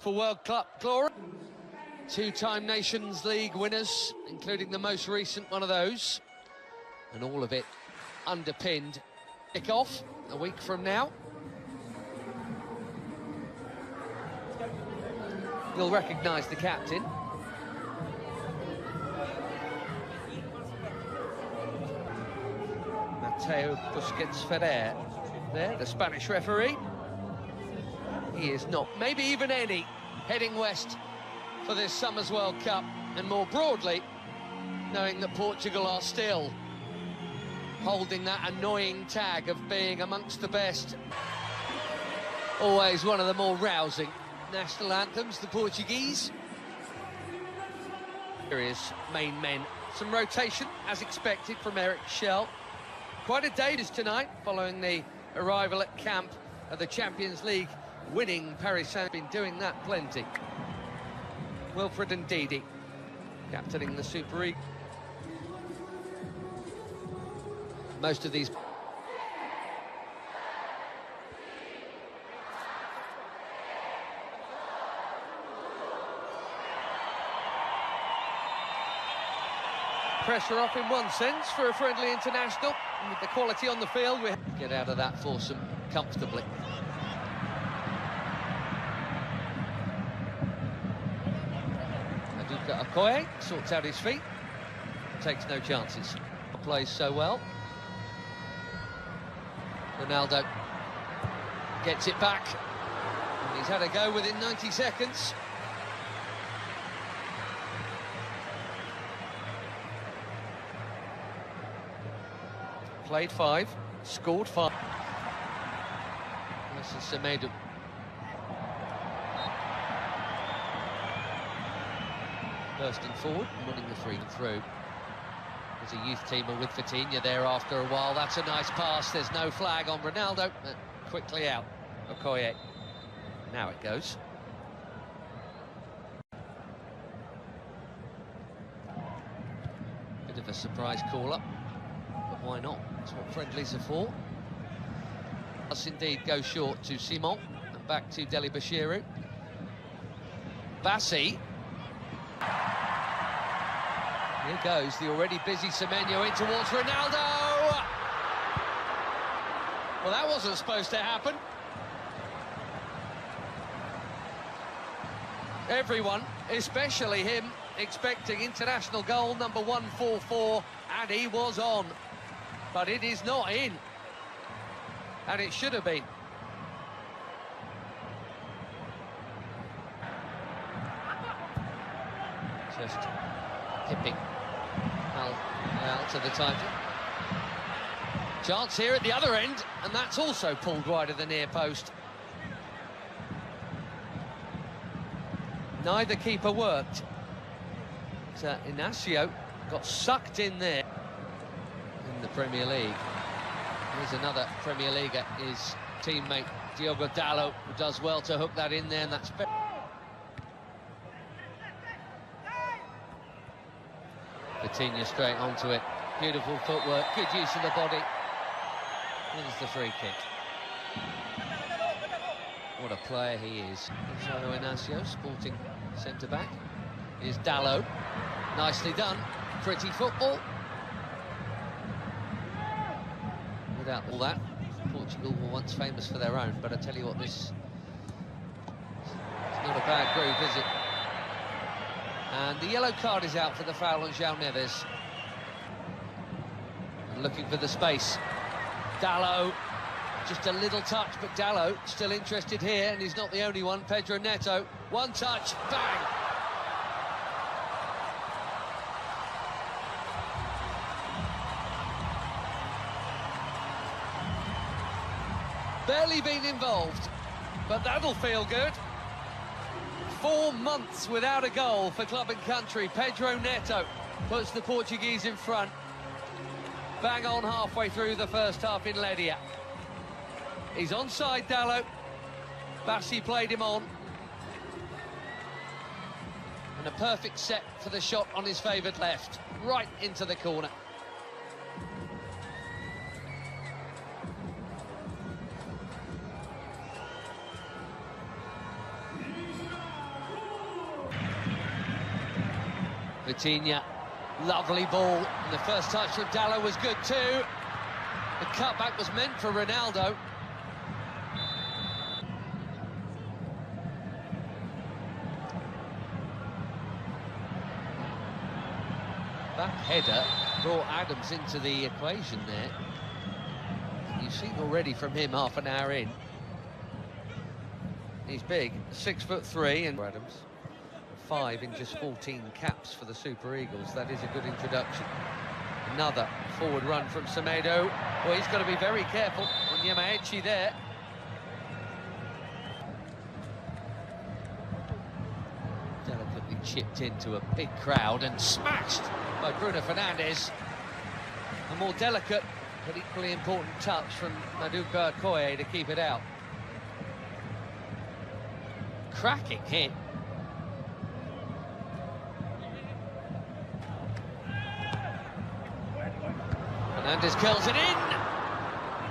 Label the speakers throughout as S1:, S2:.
S1: for World Cup glory. Two-time Nations League winners, including the most recent one of those. And all of it underpinned. Kick-off a week from now. You'll recognise the captain. Mateo Busquets Ferrer, there, the Spanish referee. He is not, maybe even any, heading west for this summer's World Cup, and more broadly, knowing that Portugal are still holding that annoying tag of being amongst the best. Always one of the more rousing national anthems, the Portuguese. Here is main men. Some rotation, as expected, from Eric Schell. Quite a day tonight, following the arrival at camp of the Champions League winning Paris Saint-Germain. Been doing that plenty. Wilfred and Ndidi captaining the Super League. Most of these pressure off in one sense for a friendly international, and with the quality on the field we get out of that foursome comfortably. Aduka Okoye sorts out his feet, takes no chances, plays so well. Ronaldo gets it back, and he's had a go within 90 seconds. Played 5, scored 5. This is Semedo. Bursting forward and winning the free through. There's a youth teamer with Vitinha there after a while. That's a nice pass. There's no flag on Ronaldo. Quickly out. Okoye. Now it goes. Bit of a surprise call-up. But why not? That's what friendlies are for. Does indeed go short to Simon and back to Deli Bashiru. Bassi. Here goes the already busy Semenyo in towards Ronaldo. Well, that wasn't supposed to happen. Everyone, especially him, expecting international goal number 144, and he was on. But it is not in, and it should have been. Just hipping Al to the title. Chance here at the other end, and that's also pulled wide of the near post. Neither keeper worked. So Inacio got sucked in there. In the Premier League. Here's another Premier Leaguer, his teammate Diogo Dalot, who does well to hook that in there, and that's Vitinha straight onto it. Beautiful footwork, good use of the body. Here's the free kick. What a player he is. Gonzalo Inacio, sporting centre-back. Here's Dalot. Nicely done. Pretty football. Without all that, Portugal were once famous for their own, but I tell you what, this is not a bad groove, is it? And the yellow card is out for the foul on João Neves. And looking for the space. Dalot, just a little touch, but Dalot still interested here, and he's not the only one. Pedro Neto, one touch, bang! Barely been involved, but that'll feel good. 4 months without a goal for club and country. Pedro Neto puts the Portuguese in front. Bang on halfway through the first half in Ledia. He's onside, Dalot. Bassi played him on. And a perfect set for the shot on his favoured left, right into the corner. Vitinha, lovely ball, and the first touch from Dallo was good too. The cutback was meant for Ronaldo. That header brought Adams into the equation there. You've seen already from him half an hour in. He's big, 6'3", and Adams. 5 in just 14 caps for the Super Eagles. That is a good introduction. Another forward run from Semedo. Well, he's got to be very careful on Yamaechi there. Delicately chipped into a big crowd and smashed by Bruno Fernandes. A more delicate but equally important touch from Maduka Okoye to keep it out. Cracking hit. Fernandes curls it in.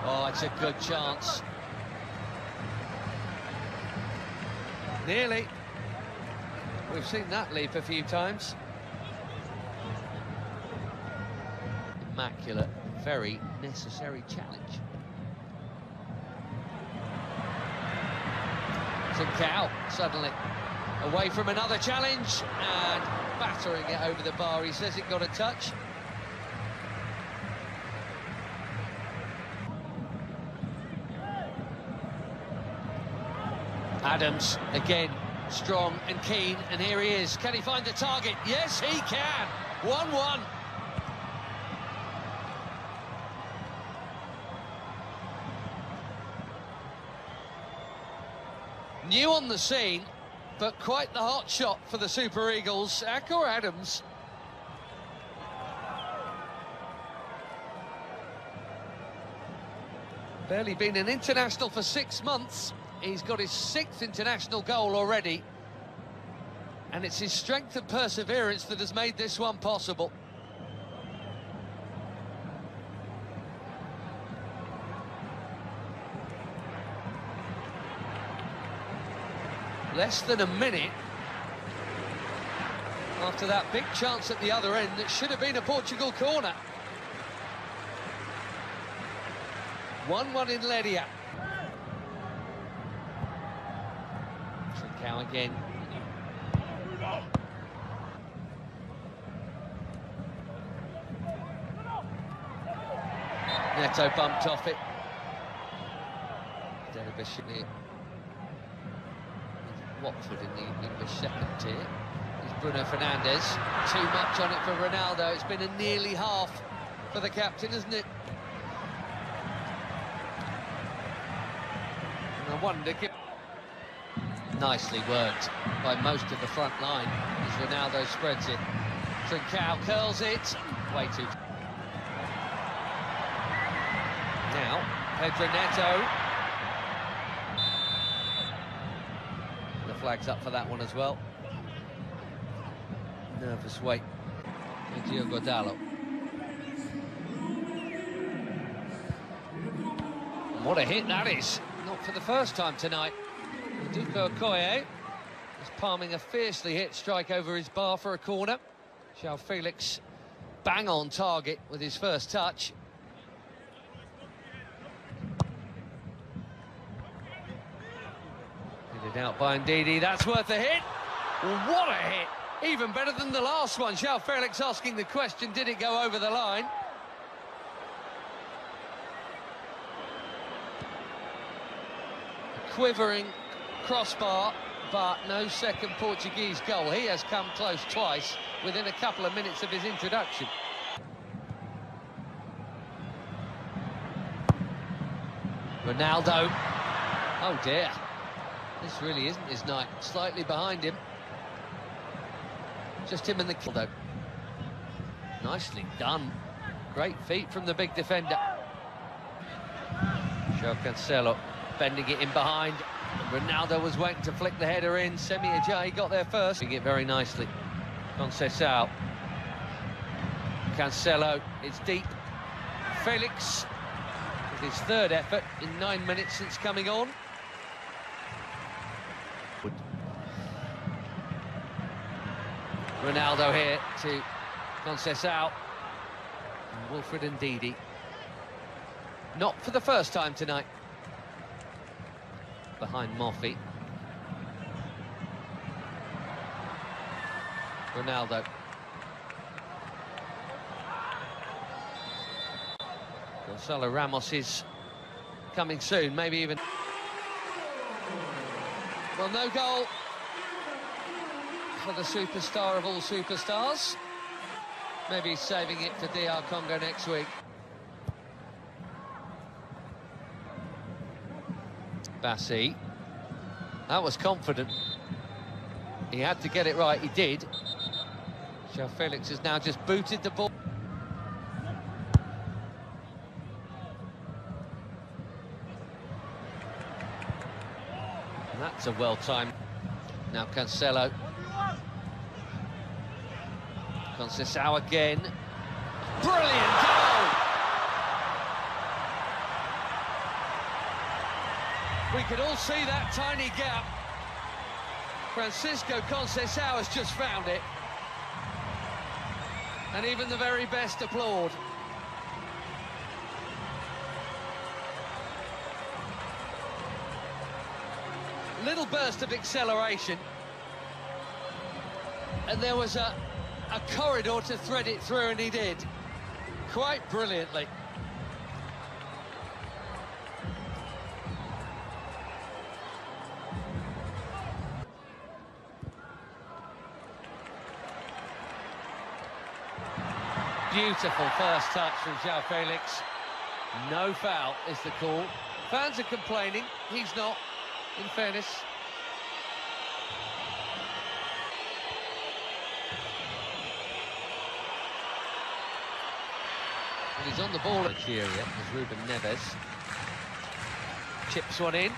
S1: Oh, it's a good chance. Nearly. We've seen that leap a few times. Immaculate, very necessary challenge. Trincao suddenly away from another challenge and battering it over the bar. He says it got a touch. Adams again, strong and keen, and here he is. Can he find the target? Yes, he can. 1-1. New on the scene, but quite the hot shot for the Super Eagles. Akor Adams. Barely been an international for 6 months. He's got his 6th international goal already. And it's his strength and perseverance that has made this one possible. Less than a minute after that big chance at the other end that should have been a Portugal corner. 1-1 in Ledia. Trincao again. Neto bumped off it. Delabishini. Watford in the English second tier. It's Bruno Fernandes. Too much on it for Ronaldo. It's been a nearly half for the captain, isn't it? And I wonder... Nicely worked by most of the front line as Ronaldo spreads it. Trincao curls it. Way too... Now, Pedro Neto. The flag's up for that one as well. Nervous wait for Diogo Dallo. And what a hit that is. Not for the first time tonight. Maduka Okoye is palming a fiercely hit strike over his bar for a corner. João Felix bang on target with his first touch. Headed out by Ndidi, that's worth a hit. What a hit! Even better than the last one. João Felix asking the question, did it go over the line? Quivering crossbar, but no second Portuguese goal. He has come close twice within a couple of minutes of his introduction. Ronaldo. Oh dear. This really isn't his night. Slightly behind him. Just him and the kill though. Nicely done. Great feet from the big defender. João Cancelo bending it in behind. Ronaldo was waiting to flick the header in. Semi Ajayi got there first. Doing it very nicely. Conceição. Cancelo, it's deep. Felix with his third effort in 9 minutes since coming on. Ronaldo here to Conceição. And Wilfred Ndidi. Not for the first time tonight. Behind Moffey. Ronaldo. Gonzalo Ramos is coming soon, maybe even... Well, no goal for the superstar of all superstars. Maybe he's saving it for DR Congo next week. Bassi. That was confident. He had to get it right, he did. João Felix has now just booted the ball. And that's a well-timed. Now Cancelo. Conceição again. Brilliant goal! We could all see that tiny gap. Francisco Conceição has just found it. And even the very best applaud. Little burst of acceleration. And there was a corridor to thread it through, and he did. Quite brilliantly. Beautiful first touch from João Felix. No foul is the call. Fans are complaining, he's not, in fairness. And he's on the ball at Nigeria, as Ruben Neves. Chips one in.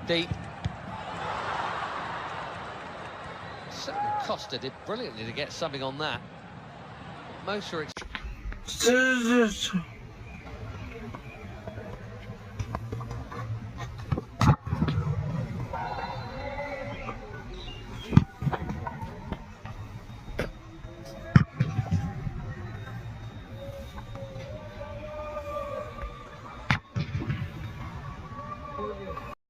S1: Deep. Costa did brilliantly to get something on that. Most are